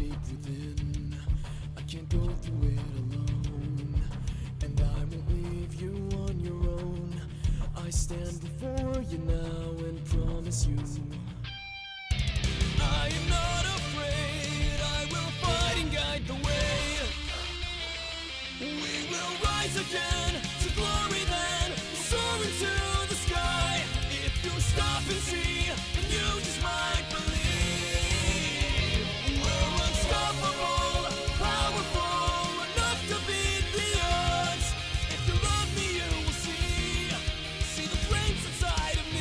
deep within. I can't go through it alone, and I won't leave you on your own. I stand before you now and promise you I am not afraid. I will fight and guide the way. We will rise again to glory then, soar into the sky. If you stop and see, then you just might believe. We're unstoppable, powerful, enough to beat the odds. If you love me, you will see the flames inside of me.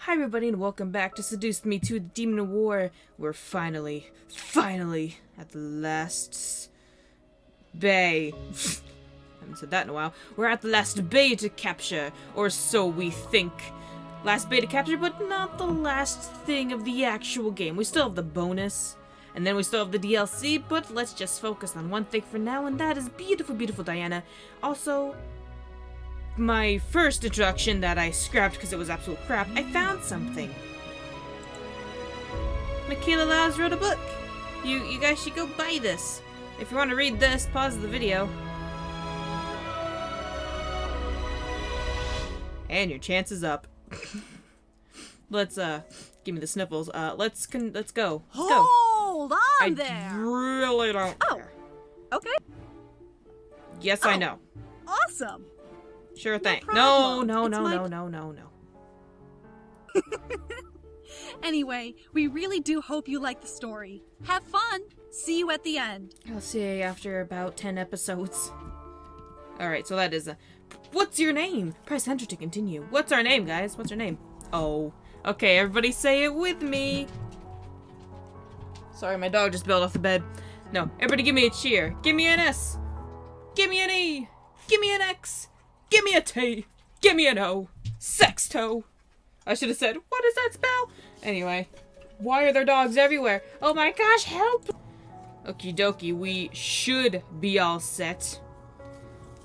Hi everybody and welcome back to Seduce Me to the Demon of War. We're finally at the last bay. Haven't said that in a while. We're at the last bay to capture, or so we think. Last bay to capture, but not the last thing of the actual game. We still have the bonus, and then we still have the DLC, but let's just focus on one thing for now, and that is beautiful, beautiful Diana. Also, my first introduction that I scrapped because it was absolute crap, I found something. Michaela Laws wrote a book. You guys should go buy this. If you want to read this, pause the video. And your chance is up. Let's give me the sniffles. Let's go. Let's go. Hold on there. I really don't care. Okay. Yes, I know. Awesome. Sure thing. problem. No. Anyway, we really do hope you like the story. Have fun. See you at the end. I'll see you after about 10 episodes. Alright, so that is what's your name? Press enter to continue. What's our name, guys? What's our name? Oh. Okay, everybody say it with me. Sorry, my dog just bailed off the bed. No, everybody give me a cheer. Give me an S. Give me an E. Give me an X. Give me a T. Give me an O. Sexto. I should have said, what does that spell? Anyway, why are there dogs everywhere? Oh my gosh, help! Okie dokie, we should be all set.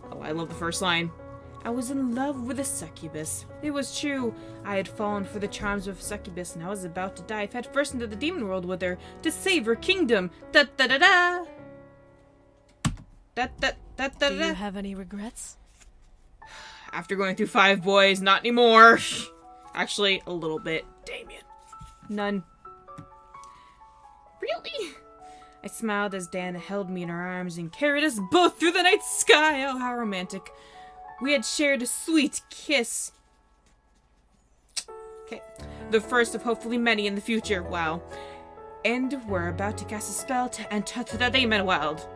Oh, I love the first line. I was in love with a succubus. It was true. I had fallen for the charms of a succubus, and I was about to dive headfirst into the demon world with her to save her kingdom. Da da da da. Da da da da. Do you have any regrets? After going through 5 boys, not anymore. Actually, a little bit. Damien. None. Really? I smiled as Diana held me in her arms and carried us both through the night sky. Oh, how romantic. We had shared a sweet kiss. Okay. The first of hopefully many in the future. Wow. And we're about to cast a spell to enter the demon world.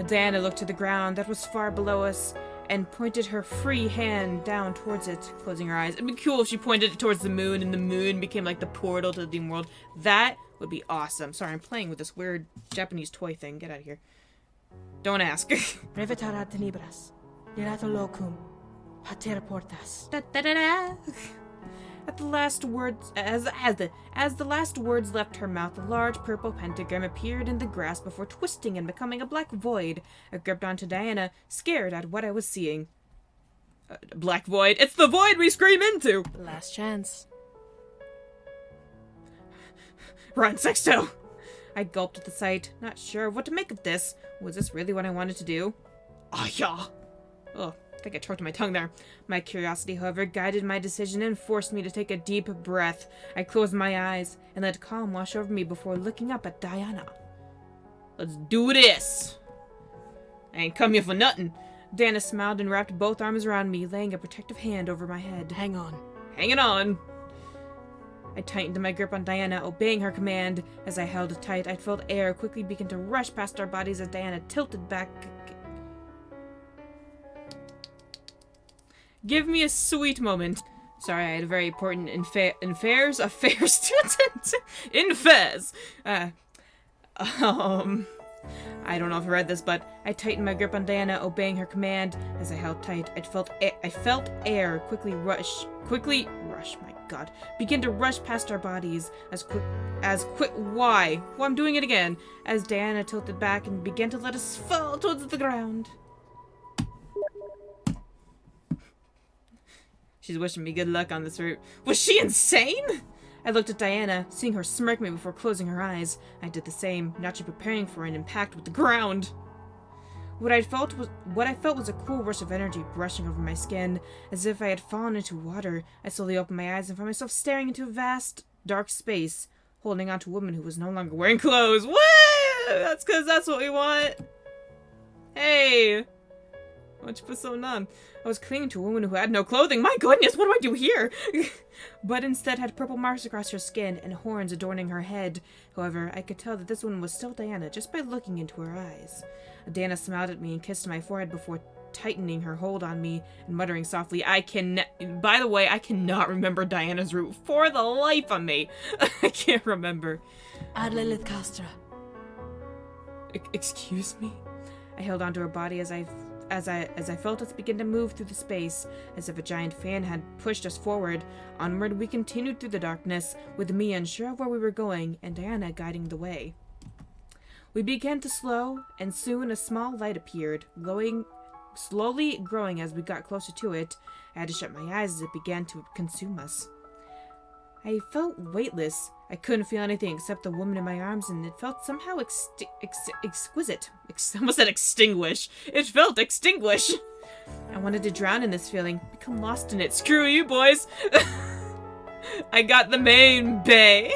Diana looked to the ground that was far below us and pointed her free hand down towards it, closing her eyes. It'd be cool if she pointed it towards the moon and the moon became like the portal to the demon world. That would be awesome. Sorry, I'm playing with this weird Japanese toy thing. Get out of here. Don't ask. Revitara tenebras, lirato locum, pater portas. Da, da, da, da. At the last words, as the last words left her mouth, a large purple pentagram appeared in the grass before twisting and becoming a black void. I gripped onto Diana, scared at what I was seeing. Black void? It's the void we scream into! Last chance. Run, Sexto! I gulped at the sight, not sure what to make of this. Was this really what I wanted to do? Ah, yeah! Ugh. I think I choked my tongue there. My curiosity, however, guided my decision and forced me to take a deep breath. I closed my eyes and let calm wash over me before looking up at Diana. Let's do this! I ain't come here for nothing. Diana smiled and wrapped both arms around me, laying a protective hand over my head. Hang on. Hanging on! I tightened my grip on Diana, obeying her command. As I held tight, I felt air quickly begin to rush past our bodies as Diana tilted back. Give me a sweet moment. Sorry, I had a very important affairs student in Fez. I don't know if I read this, but I tightened my grip on Diana, obeying her command. As I held tight, I felt air quickly rush my God, begin to rush past our bodies why? Well, I'm doing it again, as Diana tilted back and began to let us fall towards the ground. She's wishing me good luck on this route. Was she insane? I looked at Diana, seeing her smirk me before closing her eyes. I did the same, naturally preparing for an impact with the ground. What I felt was a cool rush of energy brushing over my skin, as if I had fallen into water. I slowly opened my eyes and found myself staring into a vast, dark space, holding on to a woman who was no longer wearing clothes. Woo! That's because that's what we want. Hey! Why'd you put something on? I was clinging to a woman who had no clothing. My goodness, what do I do here? But instead had purple marks across her skin and horns adorning her head. However, I could tell that this one was still Diana just by looking into her eyes. Diana smiled at me and kissed my forehead before tightening her hold on me and muttering softly, by the way, I cannot remember Diana's route for the life of me. I can't remember. Adlilith Castra. Excuse me? I held onto her body as I felt us begin to move through the space, as if a giant fan had pushed us forward. Onward we continued through the darkness, with me unsure of where we were going, and Diana guiding the way. We began to slow, and soon a small light appeared, slowly growing as we got closer to it. I had to shut my eyes as it began to consume us. I felt weightless. I couldn't feel anything except the woman in my arms, and it felt somehow exquisite. I almost said extinguish. It felt extinguish. I wanted to drown in this feeling, become lost in it. Screw you, boys. I got the main bay.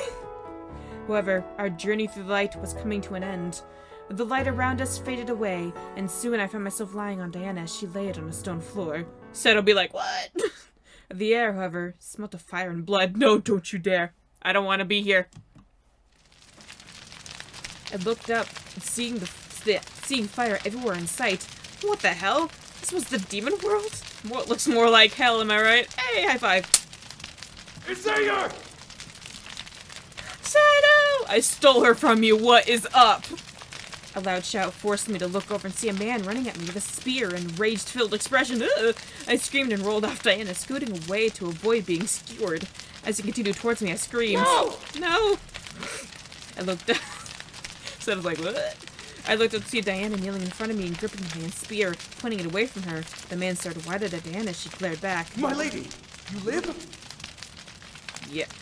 However, our journey through the light was coming to an end. The light around us faded away, and soon I found myself lying on Diana as she lay on a stone floor. Settte'll be like, what? The air, however, smelt of fire and blood. No, don't you dare. I don't want to be here. I looked up, seeing fire everywhere in sight. What the hell? This was the demon world? What looks more like hell, am I right? Hey, high five. It's there! Shadow! I stole her from you. What is up? A loud shout forced me to look over and see a man running at me with a spear and rage-filled expression. Ugh! I screamed and rolled off Diana, scooting away to avoid being skewered. As he continued towards me, I screamed. No! No! I looked up. So I was like, what? I looked up to see Diana kneeling in front of me and gripping my man's spear, pointing it away from her. The man started wide-eyed at Diana as she glared back. My lady, you live?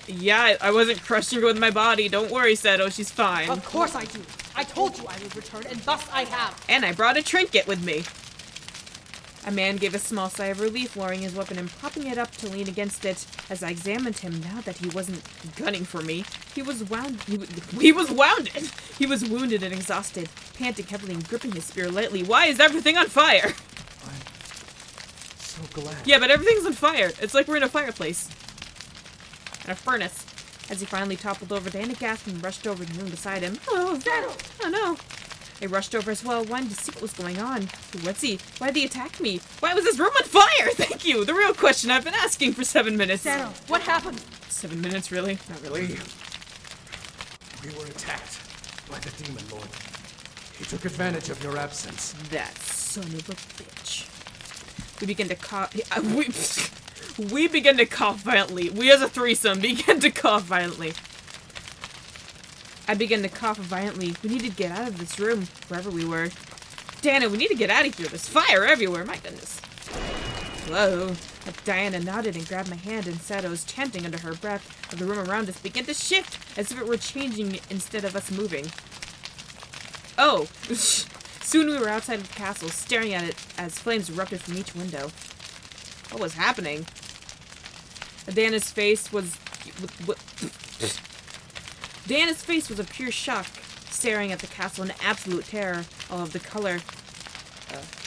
Yeah, I wasn't crushing her with my body. Don't worry, Seto, she's fine. Of course I do. I told you I would return, and thus I have. And I brought a trinket with me. A man gave a small sigh of relief, lowering his weapon and propping it up to lean against it. As I examined him, now that he wasn't gunning for me, he was wounded. He was wounded and exhausted, panting heavily and gripping his spear lightly. Why is everything on fire? I'm so glad. Yeah, but everything's on fire. It's like we're in a fireplace. And a furnace. As he finally toppled over, Diana gasped and rushed over to the room beside him. Oh, oh no. I rushed over as well, wanting to see what was going on. Who was he? Why did he attack me? Why was this room on fire? Thank you! The real question I've been asking for 7 minutes. Seto, what happened? 7 minutes, really? Not really. We were attacked by the demon lord. He took advantage of your absence. That son of a bitch. We began to cough. We began to cough violently. We as a threesome began to cough violently. I began to cough violently. We needed to get out of this room, wherever we were. Diana, we need to get out of here. There's fire everywhere. My goodness. Whoa. Diana nodded and grabbed my hand, and Sato's chanting under her breath. The room around us began to shift, as if it were changing instead of us moving. Oh. Soon we were outside of the castle, staring at it as flames erupted from each window. What was happening? Diana's face was a pure shock, staring at the castle in absolute terror. All of the color,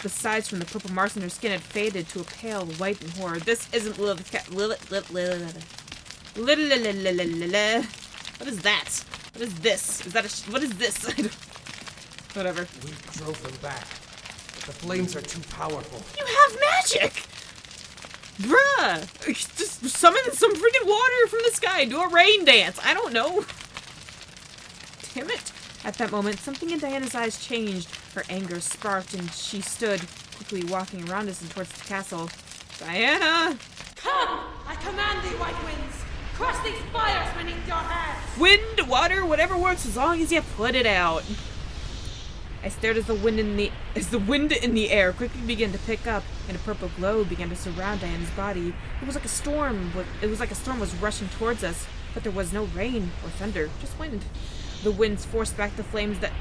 besides from the purple marks on her skin, had faded to a pale white in horror. This isn't What is that? What is this? What is this? Whatever. We drove them back, but the flames are too powerful. You have magic! Bruh! Just summon some freaking water from the sky. Do a rain dance. I don't know. Damn it. At that moment, something in Diana's eyes changed. Her anger sparked, and she stood, quickly walking around us and towards the castle. Diana! Come! I command thee, white winds! Wind, water, whatever works as long as you put it out. I stared as the wind in the air quickly began to pick up, and a purple glow began to surround Diana's body. It was like a storm. It was like a storm was rushing towards us, but there was no rain or thunder, just wind. The winds forced back the flames that.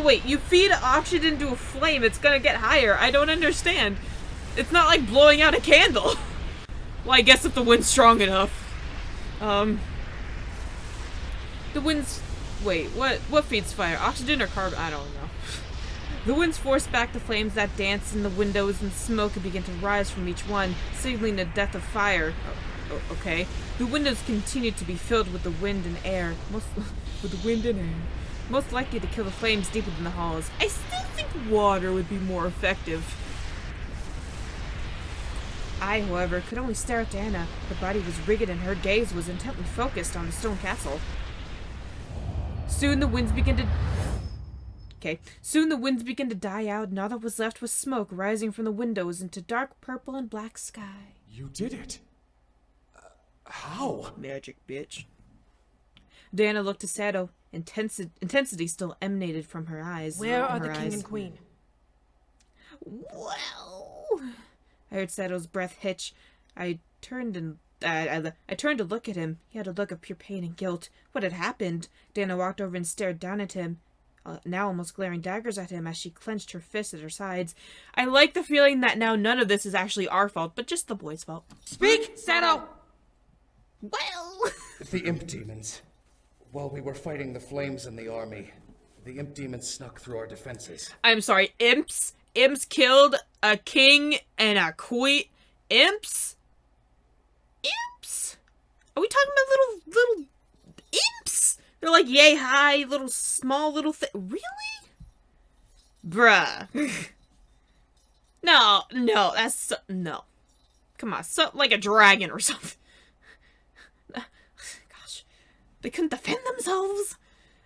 Wait! You feed oxygen into a flame, it's gonna get higher. I don't understand. It's not like blowing out a candle. Well, I guess if the wind's strong enough. The winds. Wait, what feeds fire? Oxygen or carbon? I don't know. The winds forced back the flames that danced in the windows, and smoke began to rise from each one, signaling the death of fire. Okay. The windows continued to be filled with the wind and air. Most likely to kill the flames deep within the halls. I still think water would be more effective. I, however, could only stare at Diana. Her body was rigid and her gaze was intently focused on the stone castle. Soon the winds began to die out, and all that was left was smoke rising from the windows into dark purple and black sky. You did it. How? Magic, bitch. Diana looked to Sette. Intensity still emanated from her eyes. Where are the king and queen? Well, I heard Sette's breath hitch. I turned to look at him. He had a look of pure pain and guilt. What had happened? Diana walked over and stared down at him, now almost glaring daggers at him as she clenched her fists at her sides. I like the feeling that now none of this is actually our fault, but just the boys' fault. Speak, Sette! Well... The imp demons. While we were fighting the flames and the army, the imp demons snuck through our defenses. I'm sorry, imps? Imps killed a king and a queen? Imps? Imps? Are we talking about little imps? They're like yay high, little small little thing. Really? Bruh. No, that's no. Come on, like a dragon or something. Gosh, they couldn't defend themselves.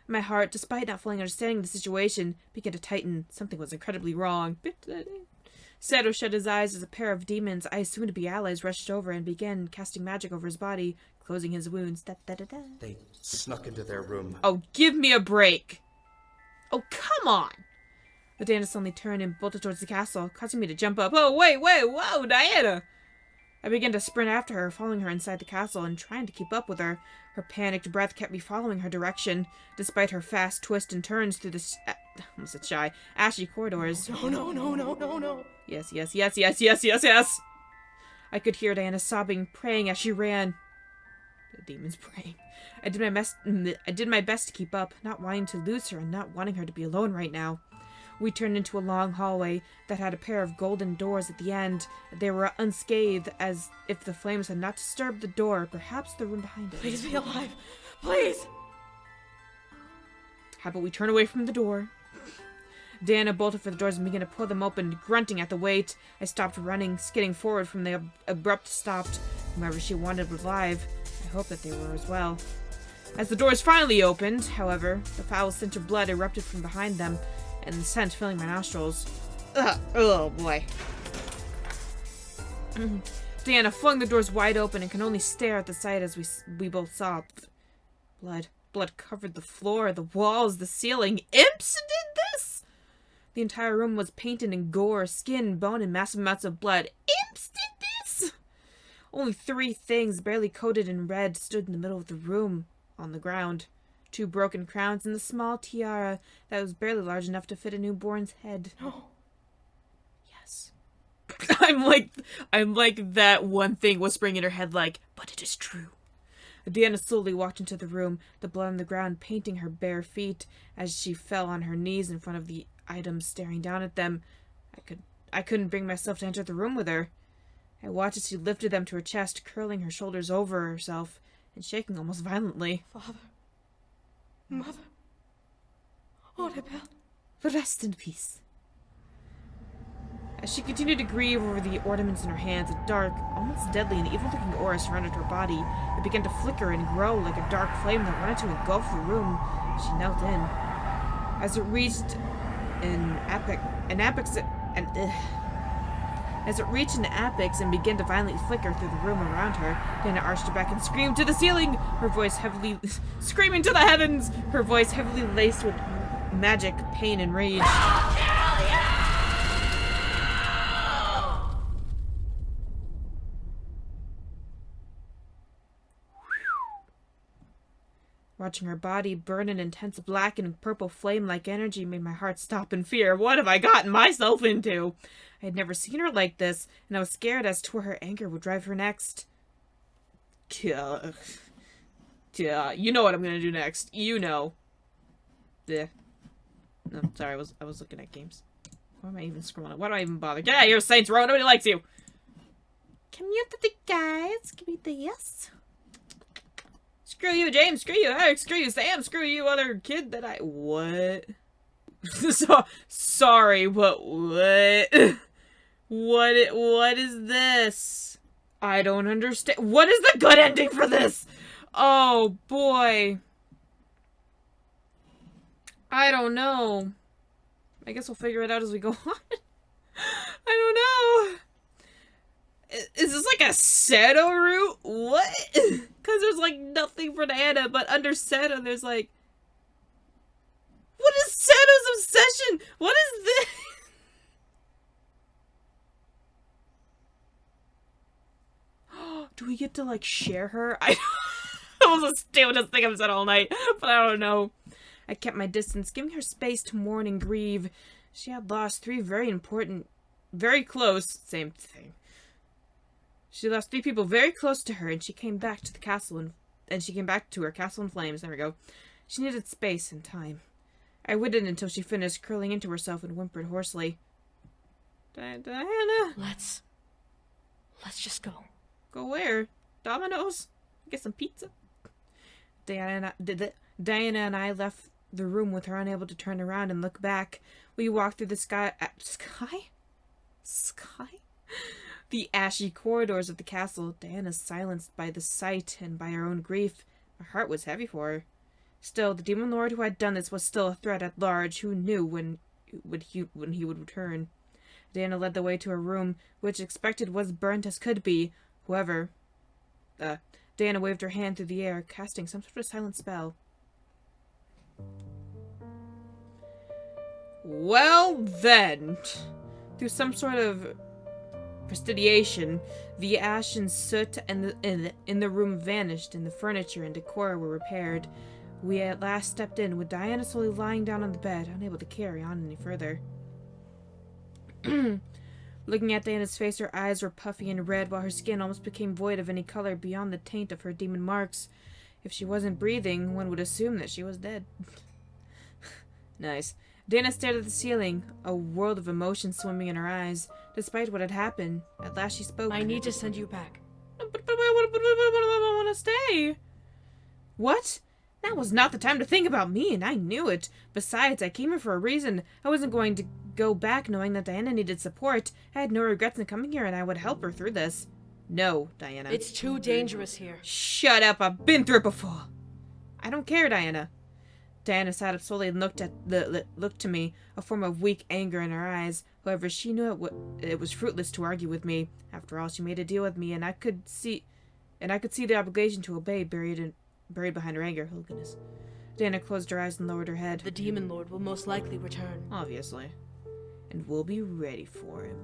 My heart, despite not fully understanding the situation, began to tighten. Something was incredibly wrong. Sette shut his eyes as a pair of demons, I assumed to be allies, rushed over and began casting magic over his body, closing his wounds. They snuck into their room. Oh, give me a break. Oh, come on. But Diana suddenly turned and bolted towards the castle, causing me to jump up. Oh, wait, whoa, Diana! I began to sprint after her, following her inside the castle and trying to keep up with her. Her panicked breath kept me following her direction, despite her fast twists and turns through the ashy corridors. No. Yes. I could hear Diana sobbing, praying as she ran. The demons praying. I did my best to keep up, not wanting to lose her and not wanting her to be alone right now. We turned into a long hallway that had a pair of golden doors at the end. They were unscathed, as if the flames had not disturbed the door, perhaps the room behind it. Please be alive. Please! How about we turn away from the door? Diana bolted for the doors and began to pull them open, grunting at the weight. I stopped running, skidding forward from the abrupt stopped. Whomever she wanted was alive. I hoped that they were as well. As the doors finally opened, however, the foul stench of blood erupted from behind them, and the scent filling my nostrils. Oh boy. Diana flung the doors wide open and could only stare at the sight as we both saw blood. Blood covered the floor, the walls, the ceiling. Imps did this? The entire room was painted in gore, skin, bone, and massive amounts of blood. Imps did this? Only 3 things, barely coated in red, stood in the middle of the room, on the ground. 2 broken crowns and a small tiara that was barely large enough to fit a newborn's head. No. Yes. I'm like that one thing whispering in her head like, but it is true. Diana slowly walked into the room, the blood on the ground painting her bare feet as she fell on her knees in front of the items, staring down at them. I couldn't bring myself to enter the room with her. I watched as she lifted them to her chest, curling her shoulders over herself and shaking almost violently. Father. Mother. Audibel. Rest in peace. As she continued to grieve over the ornaments in her hands, a dark, almost deadly and evil-looking aura surrounded her body. It began to flicker and grow like a dark flame that wanted to engulf the room. She knelt in. As it reached an apex, As it reached an apex and began to violently flicker through the room around her, Diana arched her back and screamed to the ceiling, her voice heavily screaming to the heavens, her voice heavily laced with magic, pain, and rage. Watching her body burn an intense black and purple flame-like energy made my heart stop in fear. What have I gotten myself into? I had never seen her like this, and I was scared as to where her anger would drive her next. You know what I'm gonna do next. You know. No, sorry, I was looking at games. Why am I even scrolling? Why do I even bother? Get out of here, Saints Row! Nobody likes you! Come here to the guys. Give me this. Screw you, James. Screw you, Eric. Screw you, Sam. Screw you, other kid that I... What? Sorry, but what? What is this? I don't understand. What is the good ending for this? Oh, boy. I don't know. I guess we'll figure it out as we go on. I don't know. Is this like a Sette route? What? Because there's like nothing for Diana, but under Sette there's like... What is Sette's obsession? What is this? Do we get to like share her? That was the stupidest thing I've said all night, but I don't know. I kept my distance, giving her space to mourn and grieve. She had lost three very close, same thing. She lost three people very close to her, and she came back to the castle, and she came back to her castle in flames. There we go. She needed space and time. I waited until she finished, curling into herself and whimpered hoarsely. Diana? Let's just go. Go where? Domino's? Get some pizza? Diana and I left the room with her unable to turn around and look back. We walked through the sky? The ashy corridors of the castle, Diana silenced by the sight and by her own grief. My heart was heavy for her. Still, the demon lord who had done this was still a threat at large. Who knew when he would return? Diana led the way to her room, which expected was burnt as could be. However, Diana waved her hand through the air, casting some sort of silent spell. Well then, through some sort of prestidigitation, the ash and soot in the room vanished, and the furniture and decor were repaired. We at last stepped in, with Diana slowly lying down on the bed, unable to carry on any further. Looking at Diana's face, her eyes were puffy and red, while her skin almost became void of any color beyond the taint of her demon marks. If she wasn't breathing, one would assume that she was dead. Nice. Diana stared at the ceiling, a world of emotion swimming in her eyes. Despite what had happened, at last she spoke. I need to send you back. But I want to stay. What? Now was not the time to think about me, and I knew it. Besides, I came here for a reason. I wasn't going to go back knowing that Diana needed support. I had no regrets in coming here, and I would help her through this. No, Diana. It's too dangerous here. Shut up, I've been through it before. I don't care, Diana. Diana sat up slowly and looked to me, a form of weak anger in her eyes. However, she knew it was fruitless to argue with me. After all, she made a deal with me, and I could see the obligation to obey buried behind her anger. Oh, goodness. Diana closed her eyes and lowered her head. The demon lord will most likely return. Obviously. And we'll be ready for him.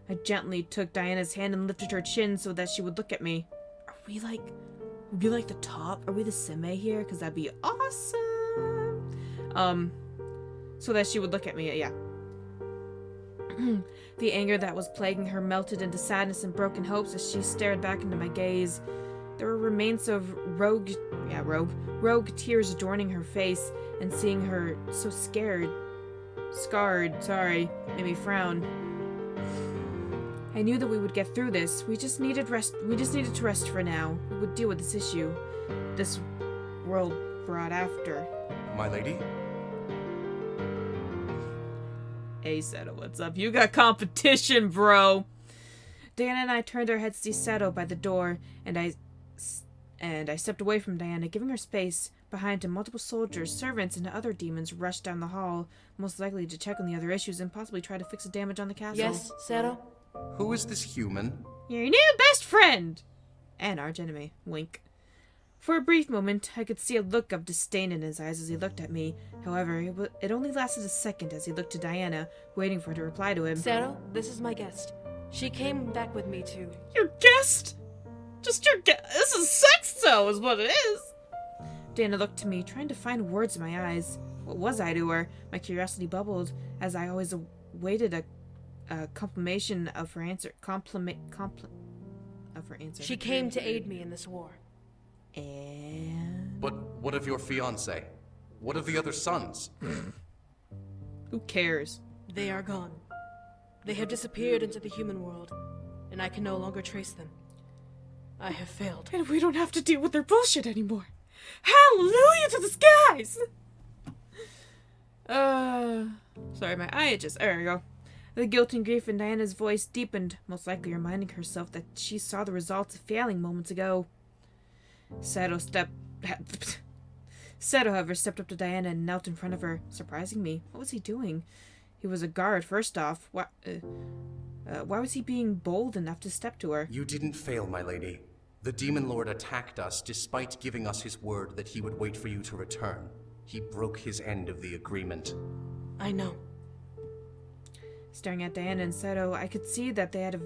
I gently took Diana's hand and lifted her chin so that she would look at me. Are we like the top? Are we the seme here? Because that'd be awesome. So that she would look at me, yeah. The anger that was plaguing her melted into sadness and broken hopes as she stared back into my gaze. There were remains of rogue tears adorning her face, and seeing her so scared, made me frown. I knew that we would get through this. We just needed to rest for now. We would deal with this issue this world brought after. My lady? Hey, Sette, what's up? You got competition, bro. Diana and I turned our heads to see Sette by the door, and I stepped away from Diana, giving her space. Behind him, multiple soldiers, servants, and other demons rushed down the hall, most likely to check on the other issues and possibly try to fix the damage on the castle. Yes, Sette? Who is this human? Your new best friend! And arch enemy. Wink. For a brief moment, I could see a look of disdain in his eyes as he looked at me. However, it only lasted a second as he looked to Diana, waiting for her to reply to him. Sette, this is my guest. She came back with me to... Your guest? Just your guest? This is Sette, is what it is! Diana looked to me, trying to find words in my eyes. What was I to her? My curiosity bubbled, as I always awaited a confirmation of her answer. Of her answer. She came to aid me in this war. And... But what of your fiancé? What of the other sons? Who cares? They are gone. They have disappeared into the human world, and I can no longer trace them. I have failed. And we don't have to deal with their bullshit anymore. Hallelujah to the skies! Sorry, my eye itches. There we go. The guilt and grief in Diana's voice deepened, most likely reminding herself that she saw the results of failing moments ago. Sette, however, stepped up to Diana and knelt in front of her, surprising me. What was he doing? He was a guard, first off. Why was he being bold enough to step to her? You didn't fail, my lady. The Demon Lord attacked us despite giving us his word that he would wait for you to return. He broke his end of the agreement. I know. Staring at Diana and Sette, I could see that they had a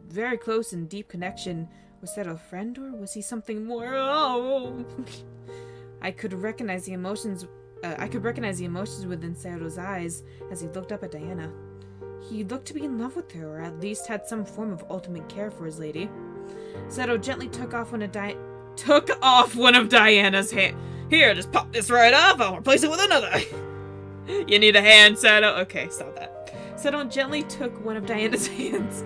very close and deep connection. Was Sette a friend, or was he something more? Oh! I could recognize the emotions within Sette's eyes as he looked up at Diana. He looked to be in love with her, or at least had some form of ultimate care for his lady. Sette gently took off one of Diana's hands. Here, just pop this right off. I'll replace it with another. You need a hand, Sette? Okay, stop that. Sette gently took one of Diana's hands.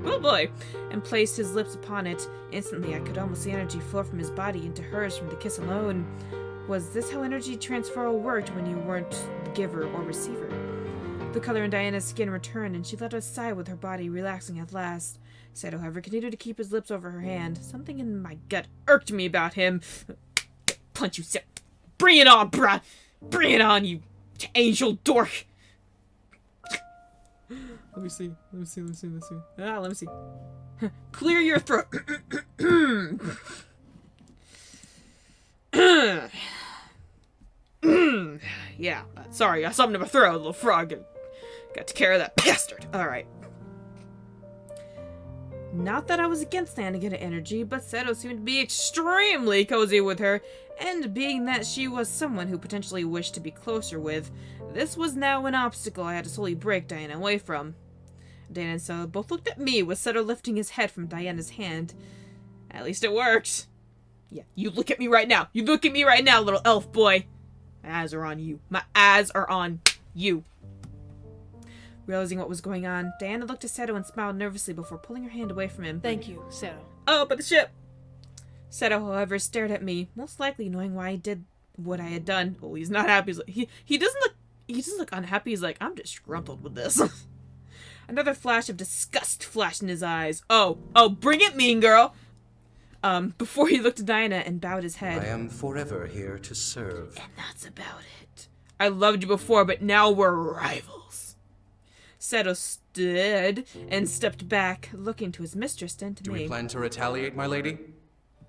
Oh boy. And placed his lips upon it. Instantly, I could almost see energy flow from his body into hers from the kiss alone. Was this how energy transfer worked when you weren't the giver or receiver? The color in Diana's skin returned, and she let us sigh with her body relaxing at last. Sette, however, continued to keep his lips over her hand. Something in my gut irked me about him. Punch you, Sette. Bring it on, bruh! Bring it on, you angel dork! Let me see. Let me see. Clear your throat. Yeah, sorry, I got something in my throat, little frog. Got to care of that bastard. Alright. Not that I was against the Anakin energy, but Sette seemed to be extremely cozy with her, and being that she was someone who potentially wished to be closer with, this was now an obstacle I had to slowly break Diana away from. Diana and Sette both looked at me, with Sette lifting his head from Diana's hand. At least it worked. Yeah, you look at me right now. You look at me right now, little elf boy. My eyes are on you. My eyes are on you. Realizing what was going on, Diana looked at Sette and smiled nervously before pulling her hand away from him. Thank you, Sette. Oh, but the ship! Sette, however, stared at me, most likely knowing why I did what I had done. Oh, he's not happy. He doesn't look unhappy. He's like, I'm disgruntled with this. Another flash of disgust flashed in his eyes. Oh, bring it, mean girl! Before he looked at Diana and bowed his head. I am forever here to serve. And that's about it. I loved you before, but now we're rivals. Sette stood and stepped back, looking to his mistress, then to me. Do we plan to retaliate, my lady?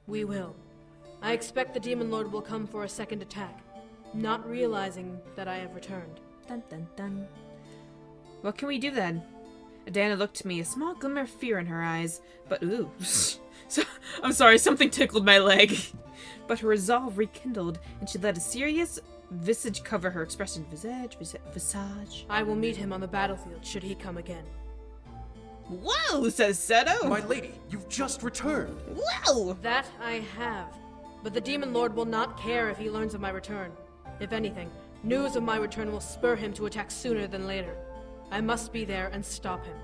We will. I expect the Demon Lord will come for a second attack, not realizing that I have returned. Dun dun dun. What can we do then? Diana looked to me, a small glimmer of fear in her eyes, but ooh. I'm sorry, something tickled my leg. But her resolve rekindled, and she let a serious visage cover her expression. Visage. I will meet him on the battlefield should he come again. Whoa, says Sette. My lady, you've just returned. Whoa! That I have. But the Demon Lord will not care if he learns of my return. If anything, news of my return will spur him to attack sooner than later. I must be there and stop him.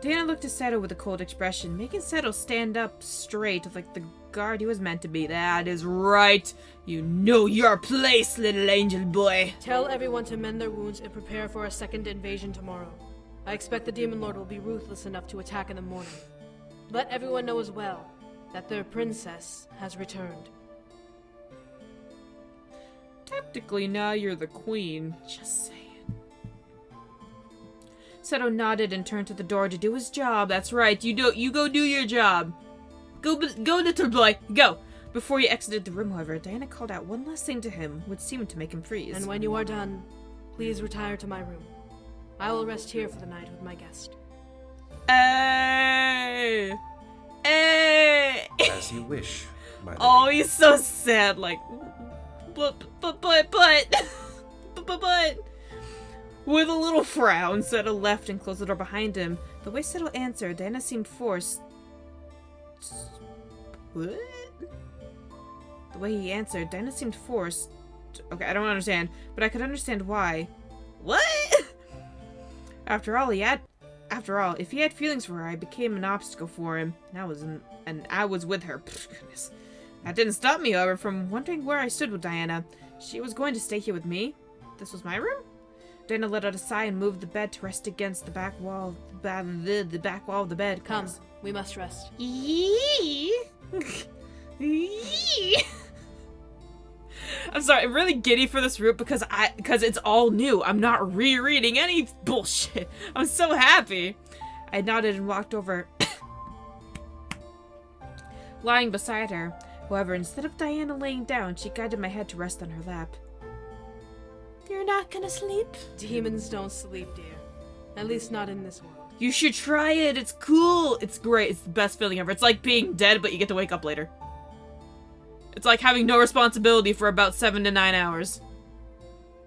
Diana looked at Sette with a cold expression, making Sette stand up straight like the guard he was meant to be. That is right. You know your place, little angel boy. Tell everyone to mend their wounds and prepare for a second invasion tomorrow. I expect the Demon Lord will be ruthless enough to attack in the morning. Let everyone know as well that their princess has returned. Technically, now you're the queen. Just saying. Sette nodded and turned to the door to do his job. That's right. You go do your job. Go, little boy. Go. Before he exited the room, however, Diana called out one last thing to him, which seemed to make him freeze. And when you are done, please retire to my room. I will rest here for the night with my guest. Hey! Hey! As you wish, my lady. Oh, he's so sad. Like, but. With a little frown, Sette left and closed the door behind him. The way Sette answered, Diana seemed forced. What? The way he answered, Diana seemed forced. Okay, I don't understand, but I could understand why. What? After all, if he had feelings for her, I became an obstacle for him. And I was with her. Pfft, goodness. That didn't stop me, however, from wondering where I stood with Diana. She was going to stay here with me? This was my room? Diana let out a sigh and moved the bed to rest against the back wall. The back wall of the bed. Come, we must rest. I'm sorry, I'm really giddy for this route because it's all new. I'm not rereading any bullshit. I'm so happy. I nodded and walked over, lying beside her. However, instead of Diana laying down, she guided my head to rest on her lap. You're not gonna sleep? Demons don't sleep, dear. At least not in this world. You should try it. It's cool. It's great. It's the best feeling ever. It's like being dead, but you get to wake up later. It's like having no responsibility for about 7 to 9 hours.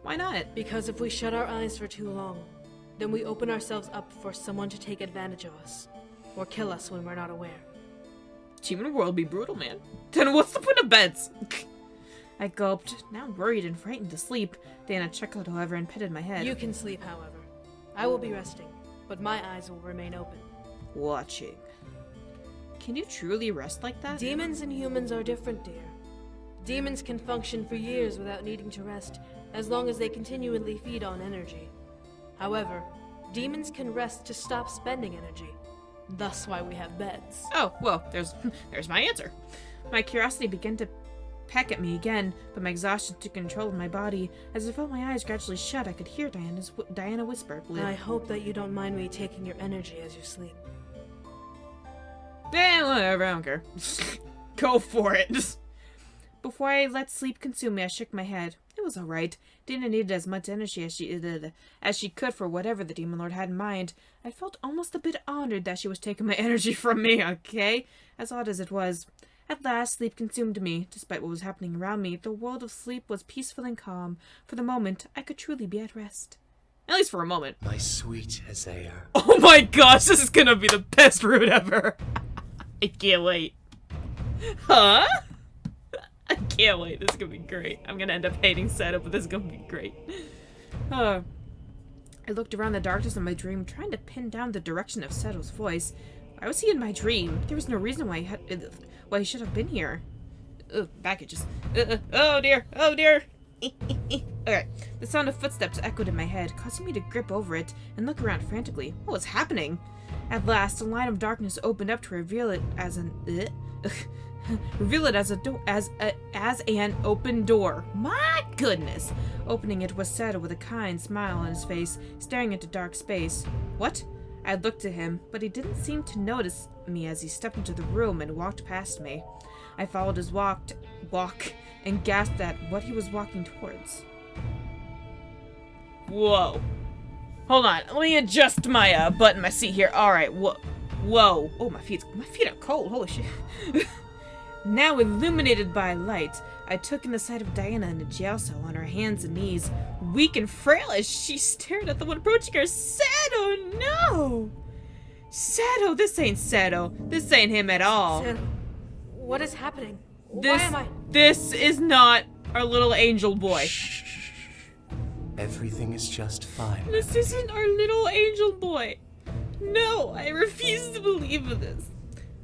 Why not? Because if we shut our eyes for too long, then we open ourselves up for someone to take advantage of us. Or kill us when we're not aware. Human world be brutal, man. Then what's the point of beds? I gulped, now worried and frightened to sleep. Diana chuckled, however, and petted my head. You can sleep, however. I will be resting, but my eyes will remain open. Watching. Can you truly rest like that? Demons and humans are different, dear. Demons can function for years without needing to rest, as long as they continually feed on energy. However, demons can rest to stop spending energy. Thus why we have beds. Oh, well, there's my answer. My curiosity began to peck at me again, but my exhaustion took control of my body. As I felt my eyes gradually shut, I could hear Diana whisper. I hope that you don't mind me taking your energy as you sleep. Whatever, I don't care. Go for it. Before I let sleep consume me, I shook my head. It was alright. Dina needed as much energy as she could for whatever the Demon Lord had in mind. I felt almost a bit honored that she was taking my energy from me, okay? As odd as it was. At last, sleep consumed me. Despite what was happening around me, the world of sleep was peaceful and calm. For the moment, I could truly be at rest. At least for a moment. My sweet Isaiah. Oh my gosh, this is gonna be the best route ever. I can't wait. Huh? I can't wait. This is gonna be great. I'm gonna end up hating Sette, but this is gonna be great. I looked around the darkness of my dream, trying to pin down the direction of Sette's voice. Why was he in my dream? There was no reason why he should have been here. Ugh, packages. Oh dear, oh dear. Alright, the sound of footsteps echoed in my head, causing me to grip over it and look around frantically. What was happening? At last, a line of darkness opened up to reveal it as an open door. My goodness! Opening it was Sette with a kind smile on his face, staring into dark space. What? I looked at him, but he didn't seem to notice me as he stepped into the room and walked past me. I followed his walk and gasped at what he was walking towards. Whoa. Hold on, let me adjust my butt in my seat here. Alright, whoa. Oh, my feet are cold, holy shit. Now illuminated by light, I took in the sight of Diana in a jail cell on her hands and knees, weak and frail as she stared at the one approaching her. Sette, no! Sette, this ain't Sette. This ain't him at all. Sette, what is happening? Why am I? This is not our little angel boy. Shh. Everything is just fine. This isn't our little angel boy. No, I refuse to believe this.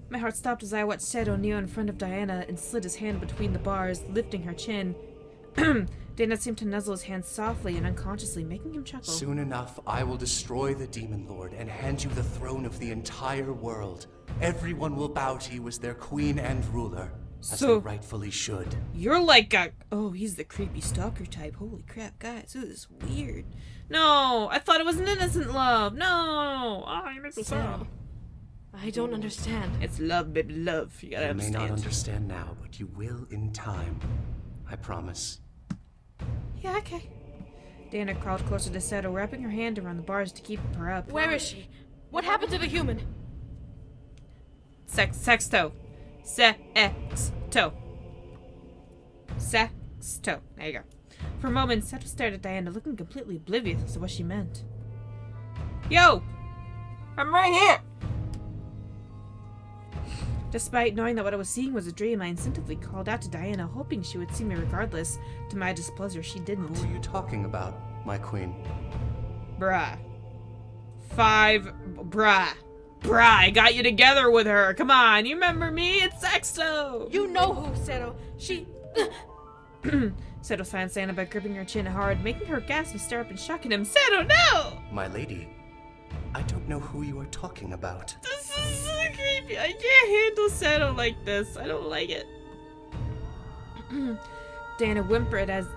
My heart stopped as I watched Sette kneel in front of Diana and slid his hand between the bars, lifting her chin. Diana seemed to nuzzle his hand softly and unconsciously, making him chuckle. Soon enough, I will destroy the Demon Lord and hand you the throne of the entire world. Everyone will bow to you as their queen and ruler. as So- they rightfully should. You're like a... Oh, he's the creepy stalker type. Holy crap, guys. This is weird. No, I thought it was an innocent love. No. Oh, you make me sad. Seto, I don't understand. It's love, baby, love. You gotta You may understand. not understand now, but you will in time. I promise. Yeah, okay. Diana crawled closer to Seto, wrapping her hand around the bars to keep her up. Where is she? What happened to the human? Sexto. Sexto. Sexto. There you go. For a moment, Seto stared at Diana, looking completely oblivious as to what she meant. Yo! I'm right here! Despite knowing that what I was seeing was a dream, I instinctively called out to Diana, hoping she would see me regardless. To my displeasure, she didn't. Who are you talking about, my queen? Bruh. Bruh, I got you together with her. Come on, you remember me? It's Sexto! You know who, Seto. She... Seto silenced Diana by gripping her chin hard, making her gasp and stare up in shock at him. Seto, no! My lady, I don't know who you are talking about. This is so creepy. I can't handle Seto like this. I don't like it. Diana whimpered as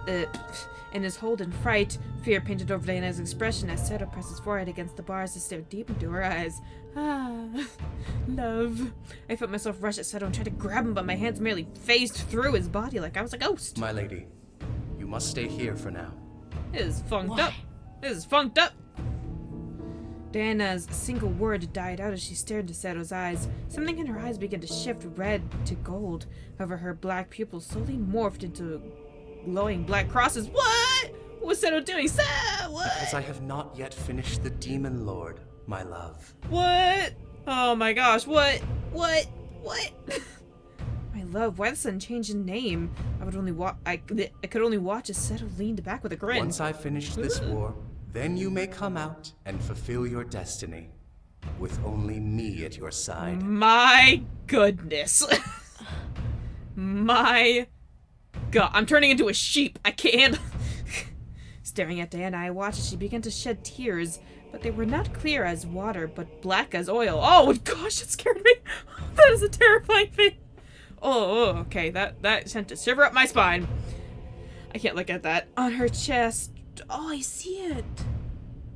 in his hold in fright. Fear painted over Diana's expression as Seto pressed his forehead against the bars to stare deep into her eyes. Ah, love. I felt myself rush at Seto and try to grab him, but my hands merely phased through his body like I was a ghost. My lady, you must stay here for now. This is funked Why? up. This is funked up. Diana's single word died out as she stared into Seto's eyes. Something in her eyes began to shift red to gold. However, her black pupils slowly morphed into glowing black crosses. What? What was Seto doing? What? Because I have not yet finished the Demon Lord, my love. What? Oh my gosh, what? My love, why the sudden change in name? I could only watch as Seto leaned back with a grin. Once I've finished this war, then you may come out and fulfill your destiny. With only me at your side. My goodness. My God. I'm turning into a sheep. I can't. Staring at Diana, I watched as she began to shed tears, but they were not clear as water, but black as oil. Oh gosh, that scared me. That is a terrifying thing. Oh, okay. That sent a shiver up my spine. I can't look at that. On her chest. Oh, I see it.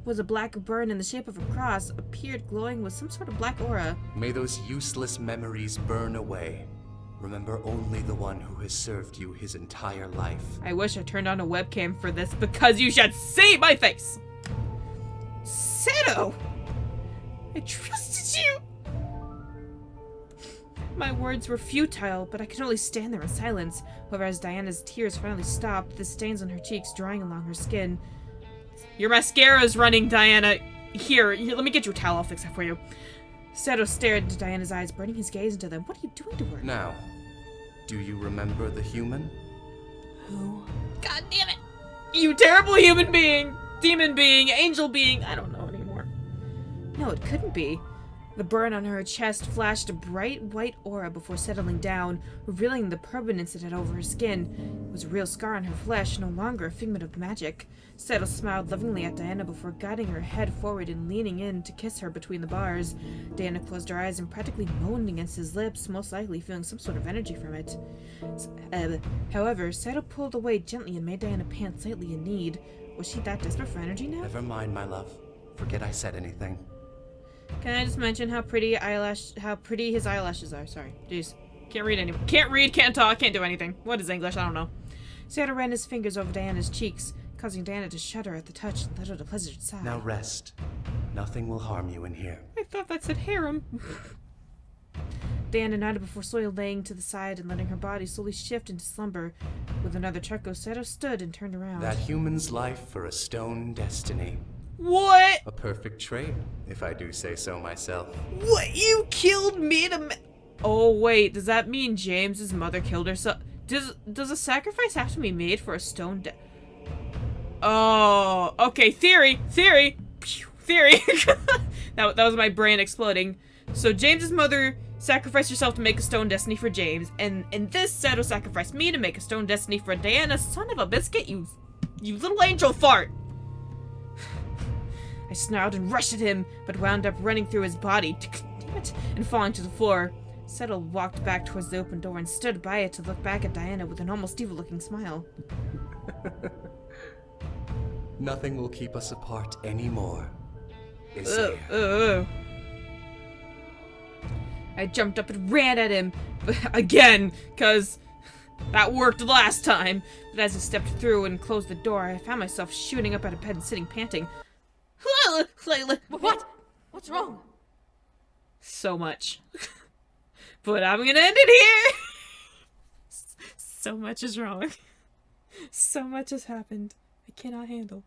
Was a black burn in the shape of a cross, appeared glowing with some sort of black aura. May those useless memories burn away. Remember only the one who has served you his entire life. I wish I turned on a webcam for this because you should see my face! Seto! I trusted you! My words were futile, but I could only stand there in silence. However, as Diana's tears finally stopped, the stains on her cheeks drying along her skin. Your mascara's running, Diana. Here, let me get you a towel. I'll fix that for you. Seto stared into Diana's eyes, burning his gaze into them. What are you doing to her? Now, do you remember the human? Who? God damn it! You terrible human being! Demon being! Angel being! I don't know anymore. No, it couldn't be. The burn on her chest flashed a bright white aura before settling down, revealing the permanence it had over her skin. It was a real scar on her flesh, no longer a figment of magic. Seto smiled lovingly at Diana before guiding her head forward and leaning in to kiss her between the bars. Diana closed her eyes and practically moaned against his lips, most likely feeling some sort of energy from it. However, Seto pulled away gently and made Diana pant slightly in need. Was she that desperate for energy now? Never mind, my love. Forget I said anything. Can I just mention how pretty his eyelashes are? Sorry. Jeez. Can't read anymore. Can't read, can't talk, can't do anything. What is English? I don't know. Seto ran his fingers over Diana's cheeks, causing Diana to shudder at the touch and let out a pleasant sigh. Now rest. Nothing will harm you in here. I thought that said harem. Diana nodded before slowly laying to the side and letting her body slowly shift into slumber. With another chuckle, Seto stood and turned around. That human's life for a stone destiny. What? A perfect trade, if I do say so myself. What? You killed me to Oh, wait. Does that mean James's mother killed herself? Does a sacrifice have to be made for a stone Oh, okay. Theory. Pew, theory. that was my brain exploding. So James's mother sacrificed herself to make a stone destiny for James, and this Seto sacrificed me to make a stone destiny for Diana. Son of a biscuit, you little angel fart. I snarled and rushed at him, but wound up running through his body, damn it, and falling to the floor. Settle walked back towards the open door and stood by it to look back at Diana with an almost evil-looking smile. Nothing will keep us apart anymore. I jumped up and ran at him again, cause that worked last time. But as I stepped through and closed the door, I found myself shooting up out of bed and sitting panting. What? What's wrong? So much. But I'm gonna end it here! So much is wrong. So much has happened. I cannot handle.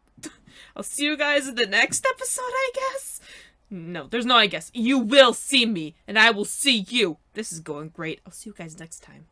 I'll see you guys in the next episode, I guess? No, there's no I guess. You will see me, and I will see you. This is going great. I'll see you guys next time.